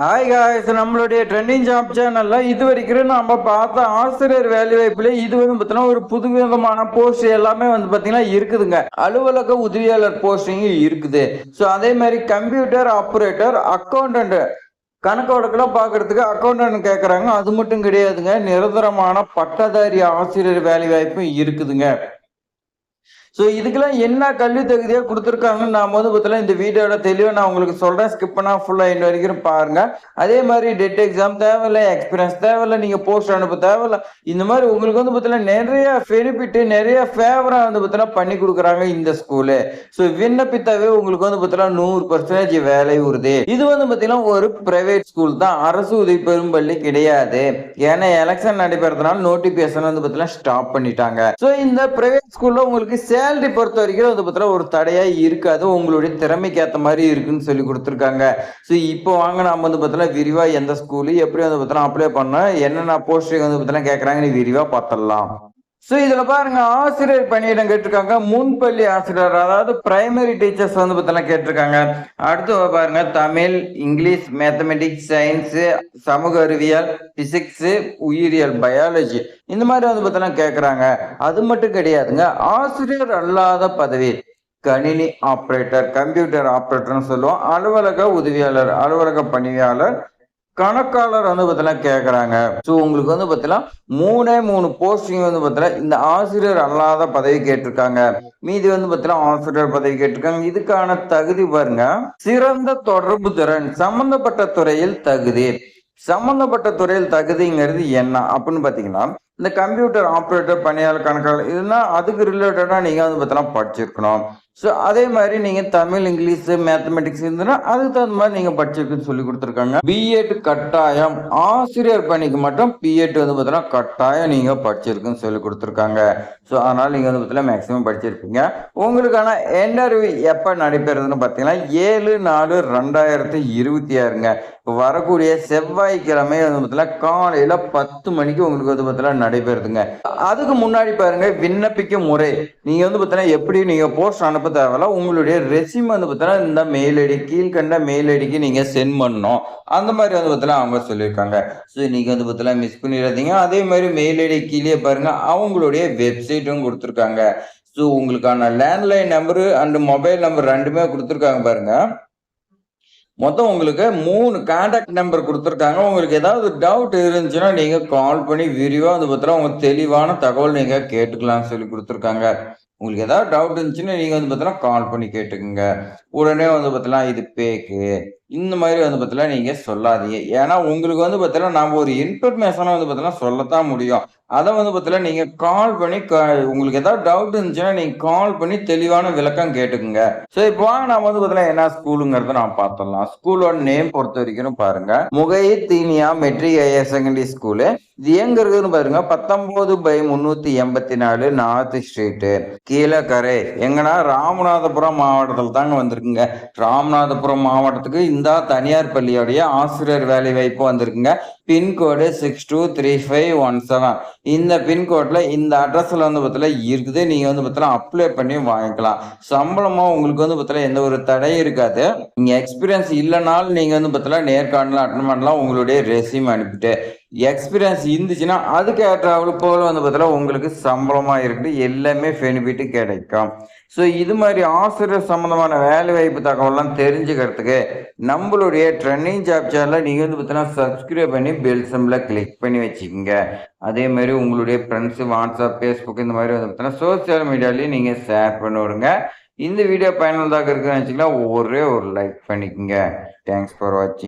Hi guys, நம்மளுடைய trending job சேனல்ல இது வரைக்கும் நம்ம பார்த்த ஆசிரியர் வேலை வாய்ப்புல இது பார்த்தீங்கன்னா ஒரு புதுவிதமான போஸ்ட் எல்லாமே பார்த்தீங்கன்னா இருக்குதுங்க. அலுவலக உதவியாளர் போஸ்டிங் இருக்குது. ஸோ அதே மாதிரி கம்ப்யூட்டர் ஆப்ரேட்டர், அக்கௌண்டன்ட், கணக்கு வழக்கெல்லாம் பார்க்கறதுக்கு அக்கௌண்டன்ட் கேட்குறாங்க. அது மட்டும் கிடையாதுங்க, நிரந்தரமான பட்டதாரி ஆசிரியர் வேலை வாய்ப்பும் இருக்குதுங்க. ஸோ இதுக்கெல்லாம் என்ன கல்வி தகுதியாக கொடுத்துருக்காங்கன்னு நான் பார்த்தீங்கன்னா இந்த வீடியோவில் தெளிவாக நான் உங்களுக்கு சொல்கிறேன். ஸ்கிப் பண்ணால் ஃபுல்லாக இன்ன வரைக்கும் பாருங்க. அதே மாதிரி டெட் எக்ஸாம் தேவையில்லை, எக்ஸ்பீரியன்ஸ் தேவையில்லை, நீங்கள் போஸ்ட் அனுப்ப தேவையில்லை. இந்த மாதிரி உங்களுக்கு பார்த்தீங்கன்னா நிறைய பெனிஃபிட், நிறைய ஃபேவராக பார்த்தீங்கன்னா பண்ணி கொடுக்குறாங்க இந்த ஸ்கூலு. ஸோ விண்ணப்பித்தாவே உங்களுக்கு பார்த்தீங்கன்னா 100% வேலை உறுதி. இது பார்த்தீங்கன்னா ஒரு பிரைவேட் ஸ்கூல் தான், அரசு உதவி பெறும் பள்ளி கிடையாது. ஏன்னா எலெக்ஷன் நடைபெறதுனால நோட்டிபிகேஷன் பார்த்தீங்கன்னா ஸ்டாப் பண்ணிட்டாங்க. ஸோ இந்த பிரைவேட் ஸ்கூல்ல உங்களுக்கு சேலரி பொறுத்த வரைக்கும் அது பார்த்தா ஒரு தடையா இருக்காது. உங்களுடைய திறமைக்கு ஏற்ற மாதிரி இருக்குன்னு சொல்லி கொடுத்துருக்காங்க. ஸோ இப்போ வாங்க நாம பார்த்தோம்னா விரிவா எந்த ஸ்கூலு எப்படி பார்த்தோம்னா அப்ளை பண்ண என்னென்ன போஸ்டிங் பார்த்தோம்னா கேட்கறாங்கன்னு விரிவா பார்த்துடலாம். ஸோ இதுல பாருங்க, ஆசிரியர் பணியிடம் கேட்டிருக்காங்க. முன்பள்ளி ஆசிரியர், அதாவது பிரைமரி டீச்சர்ஸ் பார்த்தோம்னா கேட்டிருக்காங்க. அடுத்து பாருங்க, தமிழ், இங்கிலீஷ், மேத்தமெட்டிக்ஸ், சயின்ஸ், சமூக அறிவியல், பிசிக்ஸ், உயிரியல், பயாலஜி, இந்த மாதிரி பார்த்தோம்னா கேட்கறாங்க. அது மட்டும் கிடையாதுங்க, ஆசிரியர் அல்லாத பதவி கணினி ஆப்ரேட்டர், கம்ப்யூட்டர் ஆப்ரேட்டர்னு சொல்லுவோம், அலுவலக உதவியாளர், அலுவலக பணியாளர், கணக்காளர் பார்த்தீங்கன்னா கேட்குறாங்க. ஸோ உங்களுக்கு பார்த்தீங்கன்னா 3 போஸ்டிங் பார்த்தீங்கன்னா இந்த ஆசிரியர் அல்லாத பதவி கேட்டிருக்காங்க. மீதி பார்த்தீங்கன்னா ஆசிரியர் பதவி கேட்டிருக்காங்க. இதுக்கான தகுதி பாருங்க, சிறந்த தொடர்பு திறன், சம்பந்தப்பட்ட துறையில் தகுதி. சம்பந்தப்பட்ட துறையில் தகுதிங்கிறது என்ன அப்படின்னு பார்த்தீங்கன்னா, இந்த கம்ப்யூட்டர் ஆப்ரேட்டர், பணியாளர், கணக்காளர், இதுனா அதுக்கு ரிலேட்டடா நீங்க பார்த்தீங்கன்னா படிச்சிருக்கணும். ஸோ அதே மாதிரி நீங்க தமிழ், இங்கிலீஷ், மேத்தமெட்டிக்ஸ் இருந்ததுன்னா அதுக்கு தகுந்த மாதிரி நீங்க படிச்சிருக்குன்னு சொல்லி கொடுத்துருக்காங்க. பிஎட் கட்டாயம், ஆசிரியர் பணிக்கு மட்டும் பிஎட் பார்த்தீங்கன்னா கட்டாயம் நீங்க படிச்சிருக்குன்னு சொல்லி கொடுத்துருக்காங்க. ஸோ அதனால நீங்க பார்த்தீங்கன்னா மேக்சிமம் படிச்சிருப்பீங்க. உங்களுக்கான இன்டர்வியூ எப்போ நடைபெறுதுன்னு பார்த்தீங்கன்னா 7/4/2026ங்க. இப்போ வரக்கூடிய செவ்வாய்க்கிழமை பார்த்தீங்கன்னா காலையில 10 மணிக்கு உங்களுக்கு பார்த்தீங்கன்னா நடைபெறுதுங்க. அதுக்கு முன்னாடி பாருங்க, விண்ணப்பிக்கும் முறை. நீங்க பார்த்தீங்கன்னா எப்படி நீங்க போஸ்ட் அனுப்ப தேவையில்ல, உங்களுடைய ரெசியூம் பார்த்தீங்கன்னா இந்த மெயில் ஐடி, கீழ்கண்ட மெயில் ஐடிக்கு நீங்க சென்ட் பண்ணணும். அந்த மாதிரி பார்த்தீங்கன்னா அவங்க சொல்லியிருக்காங்க. ஸோ நீங்க பார்த்தீங்கன்னா மிஸ் பண்ணிடாதீங்க. அதே மாதிரி மெயில் ஐடி கீழே பாருங்க, அவங்களுடைய வெப்சைட்டும் கொடுத்துருக்காங்க. ஸோ உங்களுக்கான landline number and mobile number ரெண்டுமே கொடுத்துருக்காங்க பாருங்க. மொத்தம் உங்களுக்கு 3 கான்டாக்ட் நம்பர் கொடுத்துருக்காங்க. உங்களுக்கு ஏதாவது டவுட் இருந்துச்சுன்னா நீங்க கால் பண்ணி விரிவா பார்த்தீங்கன்னா உங்க தெளிவான தகவல் நீங்க கேட்டுக்கலாம்னு சொல்லி கொடுத்துருக்காங்க. உங்களுக்கு ஏதாவது டவுட் இருந்துச்சுன்னா நீங்க பார்த்தீங்கன்னா கால் பண்ணி கேட்டுக்குங்க. உடனே பார்த்தீங்கன்னா இது பேக்கு, இந்த மாதிரி பார்த்தீங்கன்னா நீங்க சொல்லாதீங்க. ஏன்னா உங்களுக்கு பார்த்தீங்கன்னா நம்ம ஒரு இன்ஃபர்மேஷனை பார்த்தீங்கன்னா சொல்லத்தான் முடியும். அதை பார்த்தீங்கன்னா நீங்க கால் பண்ணி உங்களுக்கு ஏதாவது டவுட் இருந்துச்சுன்னா நீங்க கால் பண்ணி தெளிவான விளக்கம் கேட்டுக்குங்க. ஸோ இப்போ வாங்க நாம பார்த்தீங்கன்னா என்ன ஸ்கூலுங்கிறத நான் பார்த்துடலாம். ஸ்கூலோட நேம் பொறுத்த வரைக்கும் பாருங்க, முகைதீனியா மெட்ரிக் ஹையர் செகண்டரி ஸ்கூலு. இது எங்க இருக்குதுன்னு பாருங்க, 19/384 நார்த் ஸ்ட்ரீட்டு, கீழக்கரை. எங்கன்னா ராமநாதபுரம் மாவட்டத்தில் தாங்க வந்திருக்குங்க. ராமநாதபுரம் மாவட்டத்துக்கு இந்த தனியார் பள்ளியோடைய ஆசிரியர் வேலை வாய்ப்பு வந்திருக்குங்க. பின்கோடு 623517. இந்த பின்கோட்ல இந்த அட்ரஸ்ல பார்த்தீங்கன்னா இருக்குது. நீங்க பார்த்தீங்கன்னா அப்ளை பண்ணி வாங்கிக்கலாம். சம்பளமா உங்களுக்கு பார்த்தீங்கன்னா எந்த ஒரு தடையும் இருக்காது. நீங்க எக்ஸ்பீரியன்ஸ் இல்லைனாலும் நீங்க பார்த்தீங்கன்னா நேர்காணல அட்டன் பண்ணலாம். உங்களுடைய ரெசியூம் அனுப்பிட்டு எக்ஸ்பீரியன்ஸ் இருந்துச்சுன்னா அதுக்கு ஏற்றாவது போல பார்த்தீங்கன்னா உங்களுக்கு சம்பளமா இருக்குது, எல்லாமே பெனிஃபிட் கிடைக்கும். ஸோ இது மாதிரி ஆசிரியர் சம்பந்தமான வேலை வாய்ப்பு தகவல்லாம் தெரிஞ்சுக்கிறதுக்கு நம்மளுடைய ட்ரெண்டிங் ஜாப் சேனலை நீங்க பார்த்தீங்கன்னா சப்ஸ்கிரைப் பண்ணி பெல் சிம்பிளை கிளிக் பண்ணி வச்சுக்கோங்க. அதே மாதிரி உங்களுடைய ஃப்ரெண்ட்ஸு, வாட்ஸ்அப், ஃபேஸ்புக், இந்த மாதிரி பார்த்தீங்கன்னா சோசியல் மீடியாலையும் நீங்க ஷேர் பண்ணி விடுங்க. இந்த வீடியோ பயனுள்ளதாக இருக்குன்னு நினச்சிங்கன்னா ஒரே ஒரு லைக் பண்ணிக்கோங்க. தேங்க்ஸ் ஃபார் வாட்சிங்.